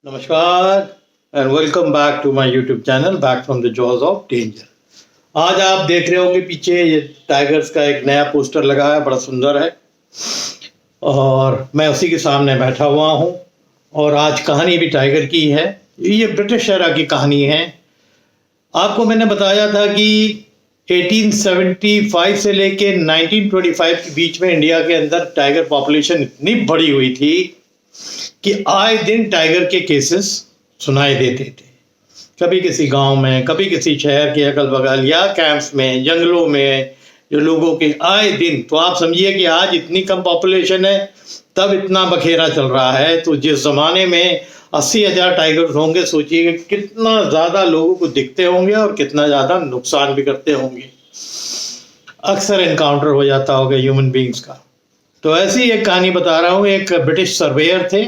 नमस्कार and welcome back to my YouTube channel back from the jaws of danger. आज आप देख रहे होंगे पीछे ये टाइगर्स का एक नया पोस्टर लगा है, बड़ा सुंदर है और मैं उसी के सामने बैठा हुआ हूँ। और आज कहानी भी टाइगर की है। ये ब्रिटिश एरा की कहानी है। आपको मैंने बताया था कि 1875 से लेके 1925 के बीच में इंडिया के अंदर टाइगर पॉपुलेशन इतनी बड़ी हुई थी कि आए दिन टाइगर के केसेस सुनाई देते थे। कभी किसी गांव में, कभी किसी शहर के अगल बगल या कैंप्स में, जंगलों में, जो लोगों के आए दिन। तो आप समझिए कि आज इतनी कम पॉपुलेशन है, तब इतना बखेरा चल रहा है। तो जिस जमाने में 80,000 टाइगर्स होंगे, सोचिए कितना ज़्यादा लोगों को दिखते होंगे और कितना ज़्यादा नुकसान भी करते होंगे। अक्सर इनकाउंटर हो जाता होगा ह्यूमन बींग्स का। तो ऐसी एक कहानी बता रहा हूँ। एक ब्रिटिश सर्वेयर थे,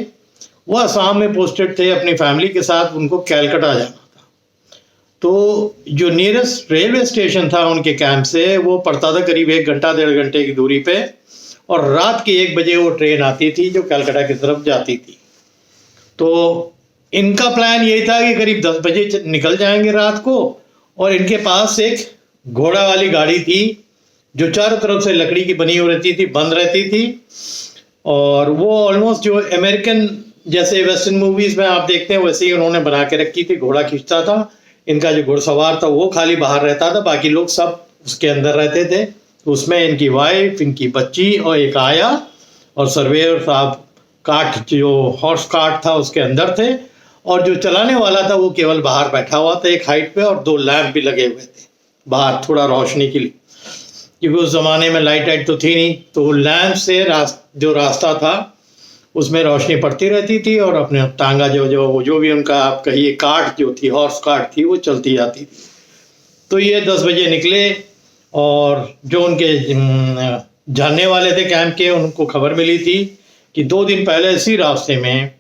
वो असम में पोस्टेड थे अपनी फैमिली के साथ। उनको कैलकाटा जाना था। तो जो नियरेस्ट रेलवे स्टेशन था उनके कैंप से, वो पड़ता था करीब 1 घंटा 1.5 घंटे की दूरी पे। और रात के 1 बजे वो ट्रेन आती थी जो कैलकाटा की तरफ जाती थी। तो इनका प्लान यही था कि करीब 10 बजे निकल जाएंगे रात को। और इनके पास एक घोड़ा वाली गाड़ी थी जो चारों तरफ से लकड़ी की बनी हुई रहती थी, बंद रहती थी। और वो ऑलमोस्ट जो अमेरिकन जैसे वेस्टर्न मूवीज में आप देखते हैं वैसे ही उन्होंने बना के रखी थी। घोड़ा खींचता था। इनका जो घुड़सवार था वो खाली बाहर रहता था, बाकी लोग सब उसके अंदर रहते थे। तो उसमें इनकी वाइफ, इनकी बच्ची और एक आया और सर्वेयर साहब काट, जो हॉर्स कार्ट था उसके अंदर थे। और जो चलाने वाला था वो केवल बाहर बैठा हुआ था एक हाइट पे, और 2 लैंप भी लगे हुए थे बाहर थोड़ा रोशनी के लिए, क्योंकि उस जमाने में लाइट तो थी नहीं। तो लैंप से जो रास्ता था उसमें रोशनी पड़ती रहती थी और अपने टांगा जो भी उनका आप कहिए कार्ट जो थी, हॉर्स कार्ट थी, वो चलती जाती थी। तो ये 10 बजे निकले और जो उनके जानने वाले थे कैंप के, उनको खबर मिली थी कि 2 दिन पहले इसी रास्ते में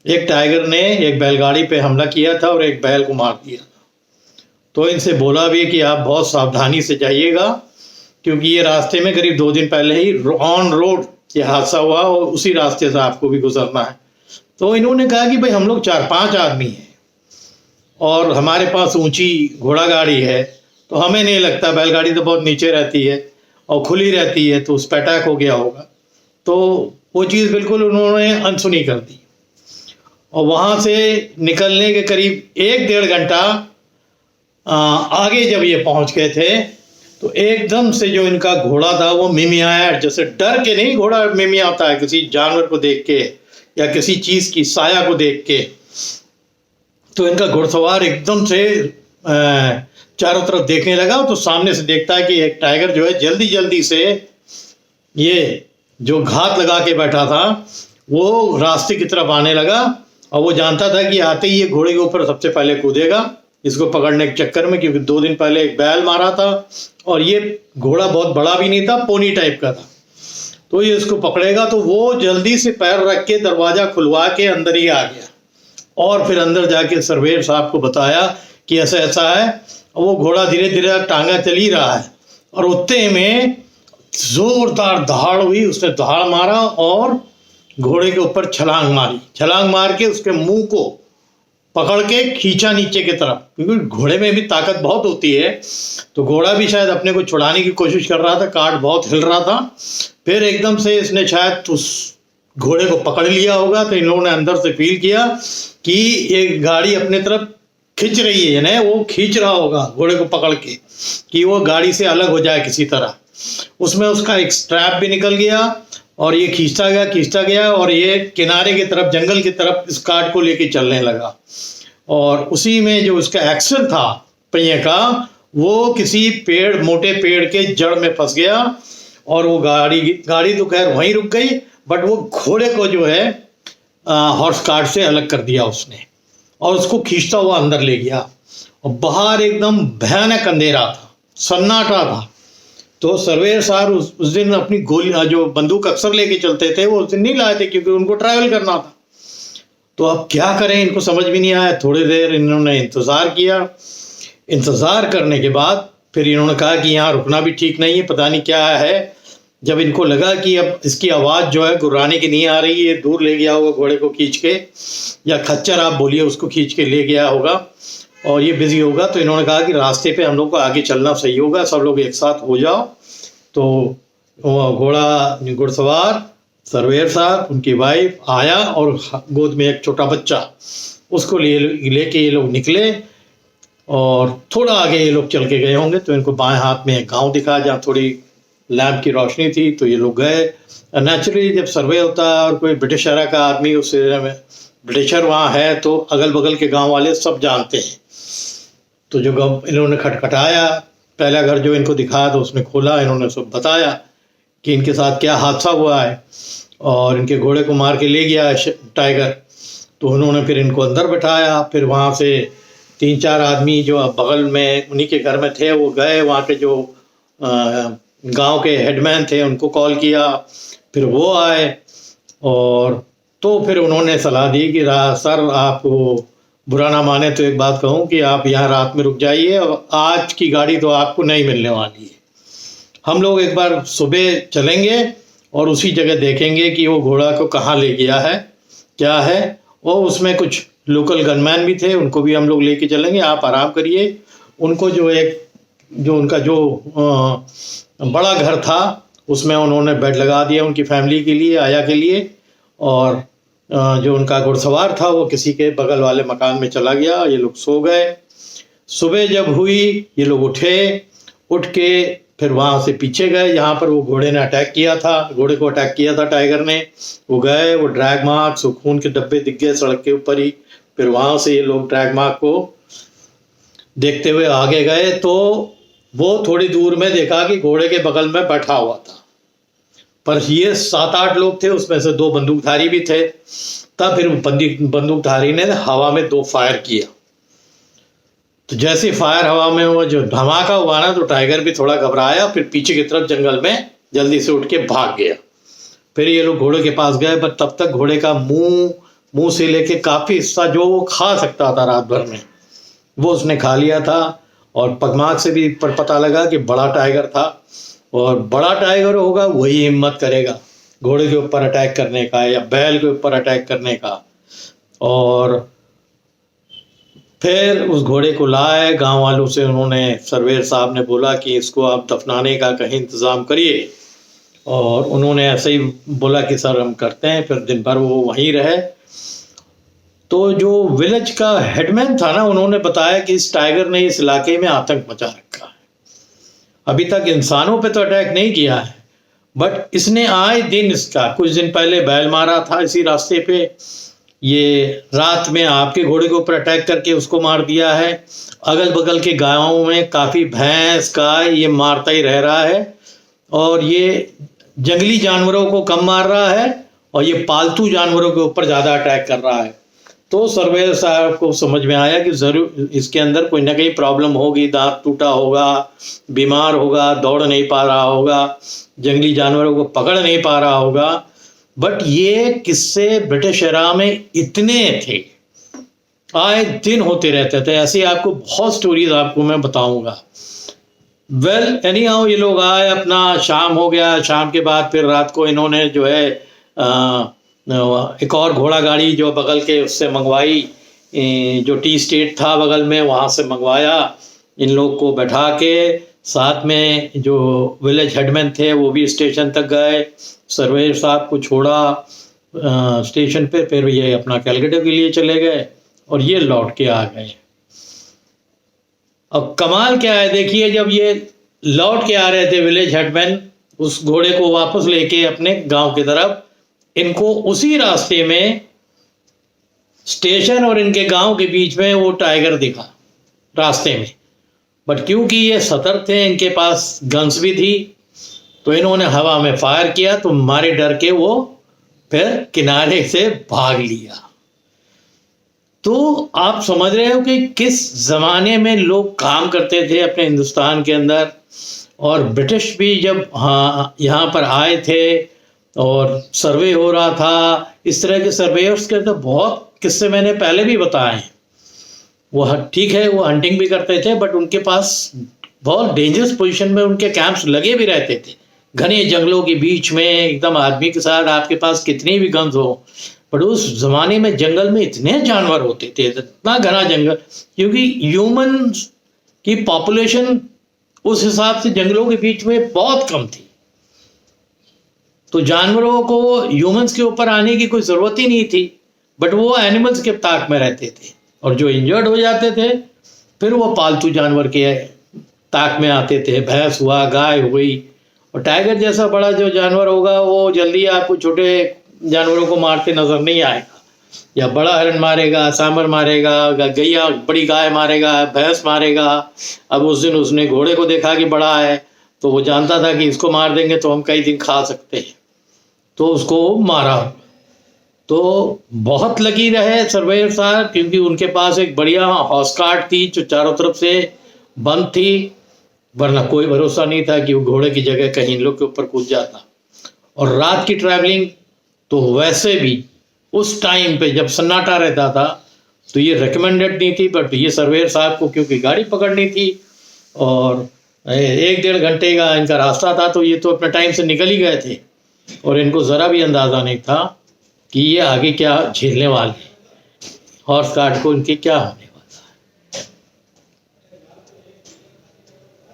एक टाइगर ने एक बैलगाड़ी पे हमला किया था और एक बैल को मार दिया था। तो इनसे बोला भी कि आप बहुत सावधानी से जाइएगा, क्योंकि ये रास्ते में करीब 2 दिन पहले ही ऑन रोड ये हादसा हुआ और उसी रास्ते से आपको भी गुजरना है। तो इन्होंने कहा कि भाई हम लोग 4-5 आदमी हैं और हमारे पास ऊंची घोड़ा गाड़ी है, तो हमें नहीं लगता, बैलगाड़ी तो बहुत नीचे रहती है और खुली रहती है, तो उस पर अटैक हो गया होगा। तो वो चीज़ बिल्कुल उन्होंने अनसुनी कर दी। और वहाँ से निकलने के करीब 1-1.5 घंटा आगे जब ये पहुँच गए थे, तो एकदम से जो इनका घोड़ा था वो मिमियाया। जैसे डर के नहीं घोड़ा मिमियाता है किसी जानवर को देख के या किसी चीज की साया को देख के। तो इनका घुड़सवार एकदम से चारों तरफ देखने लगा। तो सामने से देखता है कि एक टाइगर जो है जल्दी जल्दी से ये जो घात लगा के बैठा था वो रास्ते की तरफ आने लगा। और वो जानता था कि आते ही ये घोड़े के ऊपर सबसे पहले कूदेगा इसको पकड़ने के चक्कर में, क्योंकि 2 दिन पहले एक बैल मारा था और ये घोड़ा बहुत बड़ा भी नहीं था, पोनी टाइप का था। तो ये इसको पकड़ेगा। तो वो जल्दी से पैर रख के दरवाजा खुलवा के अंदर ही आ गया और फिर अंदर जाके सर्वेयर साहब को बताया कि ऐसा ऐसा है। और वो घोड़ा धीरे धीरे टांगा चल ही रहा है और उतने में जोरदार दहाड़ हुई। उसने दहाड़ मारा और घोड़े के ऊपर छलांग मारी। छलांग मार के उसके मुंह को पकड़ के खींचा नीचे की तरफ, क्योंकि घोड़े में भी ताकत बहुत होती है। तो घोड़ा भी शायद अपने को छुड़ाने की कोशिश कर रहा था, कार्ट बहुत हिल रहा था। फिर एकदम से इसने शायद उस घोड़े को पकड़ लिया होगा। तो इन लोगों ने अंदर से फील किया कि एक गाड़ी अपने तरफ खींच रही है, यानी वो खींच रहा होगा घोड़े को पकड़ के कि वो गाड़ी से अलग हो जाए किसी तरह। उसमें उसका एक स्ट्रैप भी निकल गया और ये खींचता गया और ये किनारे की तरफ, जंगल की तरफ इस कार्ट को लेके चलने लगा। और उसी में जो उसका एक्सल था पहिए का, वो किसी मोटे पेड़ के जड़ में फंस गया और वो गाड़ी तो खैर वहीं रुक गई, बट वो घोड़े को जो है हॉर्स कार्ट से अलग कर दिया उसने और उसको खींचता हुआ अंदर ले गया। और बाहर एकदम भयानक अंधेरा था, सन्नाटा था। तो सर्वेयर साहब उस दिन अपनी गोली, जो बंदूक अक्सर लेके चलते थे, वो उस दिन नहीं लाए थे क्योंकि उनको ट्रैवल करना था। तो अब क्या करें, इनको समझ भी नहीं आया। थोड़ी देर इन्होंने इंतज़ार किया। इंतज़ार करने के बाद फिर इन्होंने कहा कि यहाँ रुकना भी ठीक नहीं है, पता नहीं क्या है। जब इनको लगा कि अब इसकी आवाज़ जो है गुर्राने की नहीं आ रही है, दूर ले गया होगा घोड़े को खींच के, या खच्चर आप बोलिए उसको खींच के ले गया होगा और ये बिजी होगा, तो इन्होंने कहा कि रास्ते पे हम लोग को आगे चलना सही होगा, सब लोग एक साथ हो जाओ। तो घोड़ा घुड़सवार सर्वेयर साहब, उनकी वाइफ आया और गोद में एक छोटा बच्चा, उसको लेके ये लोग निकले और थोड़ा आगे ये लोग चल के गए होंगे तो इनको बाएं हाथ में एक गांव दिखा जहाँ थोड़ी लैंप की रोशनी थी, तो ये लोग गए। नेचुरली जब सर्वे होता है और कोई ब्रिटिश एरा का आदमी उस एरिया में, ब्रिटिशर वहाँ है, तो अगल बगल के गांव वाले सब जानते हैं। तो जो इन्होंने खटखटाया, पहला घर जो इनको दिखाया तो उसने खोला, इन्होंने सब बताया कि इनके साथ क्या हादसा हुआ है और इनके घोड़े को मार के ले गया है टाइगर। तो उन्होंने फिर इनको अंदर बैठाया, फिर वहाँ से 3-4 आदमी जो बगल में उन्हीं के घर में थे वो गए, वहाँ के जो गांव के हेडमैन थे उनको कॉल किया, फिर वो आए और तो फिर उन्होंने सलाह दी कि सर आप वो बुरा ना माने तो एक बात कहूँ कि आप यहाँ रात में रुक जाइए और आज की गाड़ी तो आपको नहीं मिलने वाली है, हम लोग एक बार सुबह चलेंगे और उसी जगह देखेंगे कि वो घोड़ा को कहाँ ले गया है, क्या है। और उसमें कुछ लोकल गनमैन भी थे, उनको भी हम लोग लेके चलेंगे, आप आराम करिए। उनको जो उनका जो बड़ा घर था उसमें उन्होंने बेड लगा दिया उनकी फैमिली के लिए, आया के लिए, और जो उनका घुड़सवार था वो किसी के बगल वाले मकान में चला गया, ये लोग सो गए। सुबह जब हुई ये लोग उठ के फिर वहाँ से पीछे गए जहाँ पर वो घोड़े ने अटैक किया था, घोड़े को अटैक किया था टाइगर ने। वो गए, वो ड्रैग मार्क्स, वो खून के डब्बे दिख गए सड़क के ऊपर ही। फिर वहाँ से ये लोग ड्रैग मार्क को देखते हुए आगे गए तो वो थोड़ी दूर में देखा कि घोड़े के बगल में बैठा हुआ था, पर ये 7-8 लोग थे, उसमें से 2 बंदूकधारी भी थे। तब फिर बंदूकधारी ने हवा में 2 फायर किया, तो जैसे फायर हवा में वो जो धमाका हुआ ना, तो टाइगर भी थोड़ा घबराया, फिर पीछे की तरफ जंगल में जल्दी से उठ के भाग गया। फिर ये लोग घोड़े के पास गए, पर तब तक घोड़े का मुंह से लेके काफ़ी हिस्सा जो वो खा सकता था रात भर में, वो उसने खा लिया था। और पगमार्क से भी पता लगा कि बड़ा टाइगर था, और बड़ा टाइगर होगा वही हिम्मत करेगा घोड़े के ऊपर अटैक करने का या बैल के ऊपर अटैक करने का। और फिर उस घोड़े को लाए गांव वालों से, उन्होंने सर्वेयर साहब ने बोला कि इसको आप दफनाने का कहीं इंतज़ाम करिए, और उन्होंने ऐसे ही बोला कि सर हम करते हैं। फिर दिन भर वो वहीं रहे। तो जो विलेज का हेडमैन था ना, उन्होंने बताया कि इस टाइगर ने इस इलाके में आतंक मचा रखा है। अभी तक इंसानों पे तो अटैक नहीं किया है, बट इसने आए दिन, इसका कुछ दिन पहले बैल मारा था इसी रास्ते पे, ये रात में आपके घोड़े के ऊपर अटैक करके उसको मार दिया है। अगल बगल के गांवों में काफ़ी भैंस गाय ये मारता ही रह रहा है, और ये जंगली जानवरों को कम मार रहा है और ये पालतू जानवरों के ऊपर ज़्यादा अटैक कर रहा है। तो सर्वेयर साहब को समझ में आया कि ज़रूर इसके अंदर कोई ना कहीं प्रॉब्लम होगी, दांत टूटा होगा, बीमार होगा, दौड़ नहीं पा रहा होगा, जंगली जानवरों को पकड़ नहीं पा रहा होगा। बट ये किस्से ब्रिटिश एरा में इतने थे, आए दिन होते रहते थे। ऐसी आपको बहुत स्टोरीज आपको मैं बताऊंगा। वेल एनी हाउ ये लोग आए, अपना शाम हो गया, शाम के बाद फिर रात को इन्होंने जो है एक और घोड़ा गाड़ी जो बगल के उससे मंगवाई, जो टी स्टेट था बगल में, वहाँ से मंगवाया। इन लोग को बैठा के साथ में जो विलेज हेडमैन थे वो भी स्टेशन तक गए, सर्वेयर साहब को छोड़ा स्टेशन पे, फिर ये अपना कैलकाटा के लिए चले गए और ये लौट के आ गए। अब कमाल क्या है देखिए, जब ये लौट के आ रहे थे विलेज हेडमैन उस घोड़े को वापस लेके अपने गांव की तरफ, इनको उसी रास्ते में स्टेशन और इनके गांव के बीच में वो टाइगर दिखा रास्ते में। बट क्योंकि ये सतर्क थे, इनके पास गन्स भी थी, तो इन्होंने हवा में फायर किया, तो मारे डर के वो फिर किनारे से भाग लिया। तो आप समझ रहे हो कि किस ज़माने में लोग काम करते थे अपने हिंदुस्तान के अंदर। और ब्रिटिश भी जब यहाँ पर आए थे और सर्वे हो रहा था, इस तरह के सर्वेयर्स के तो बहुत किस्से मैंने पहले भी बताए हैं। वो ठीक है, वो हंटिंग भी करते थे, बट उनके पास बहुत डेंजरस पोजीशन में उनके कैंप्स लगे भी रहते थे, घने जंगलों के बीच में एकदम आदमी के साथ आपके पास कितनी भी गन्स हो, पर उस जमाने में जंगल में इतने जानवर होते थे, इतना घना जंगल, क्योंकि ह्यूमन की पॉपुलेशन उस हिसाब से जंगलों के बीच में बहुत कम थी, तो जानवरों को ह्यूमंस के ऊपर आने की कोई ज़रूरत ही नहीं थी, बट वो एनिमल्स के ताक में रहते थे, और जो इंजर्ड हो जाते थे फिर वो पालतू जानवर के ताक में आते थे, भैंस हुआ, गाय हुई। और टाइगर जैसा बड़ा जो जानवर होगा वो जल्दी आपको छोटे जानवरों को मारते नजर नहीं आएगा, या बड़ा हिरन मारेगा, सांबर मारेगा, गैया बड़ी गाय मारेगा, भैंस मारेगा। अब उस दिन उसने घोड़े को देखा कि बड़ा है, तो वो जानता था कि इसको मार देंगे तो हम कई दिन खा सकते हैं, तो उसको मारा। तो बहुत लकी रहे सर्वेयर साहब, क्योंकि उनके पास एक बढ़िया हॉर्स कार्ट थी जो चारों तरफ से बंद थी, वरना कोई भरोसा नहीं था कि वो घोड़े की जगह कहीं इन लोग के ऊपर कूद जाता। और रात की ट्रैवलिंग तो वैसे भी उस टाइम पे जब सन्नाटा रहता था तो ये रिकमेंडेड नहीं थी, बट ये सर्वेयर साहब को क्योंकि गाड़ी पकड़नी थी और 1-1.5 घंटे का इनका रास्ता था, तो ये तो अपने टाइम से निकल ही गए थे, और इनको ज़रा भी अंदाज़ा नहीं था कि ये आगे क्या झेलने वाले हैं, हॉर्स कार्ट को इनके क्या होने वाला है।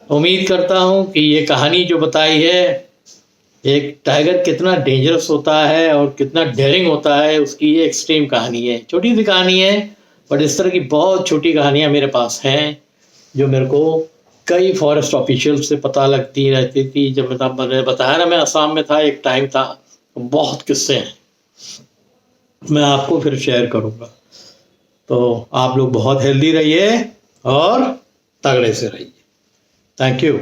उम्मीद करता हूँ कि ये कहानी जो बताई है, एक टाइगर कितना डेंजरस होता है और कितना डेयरिंग होता है, उसकी ये एक्सट्रीम कहानी है। छोटी सी कहानी है, बट इस तरह की बहुत छोटी कहानियाँ मेरे पास हैं जो मेरे को कई फॉरेस्ट ऑफिशियल से पता लगती रहती थी। जब मैंने बताया ना, मैं असम में था, एक टाइम था, बहुत किस्से हैं, मैं आपको फिर शेयर करूँगा। तो आप लोग बहुत हेल्दी रहिए और तगड़े से रहिए। Thank you.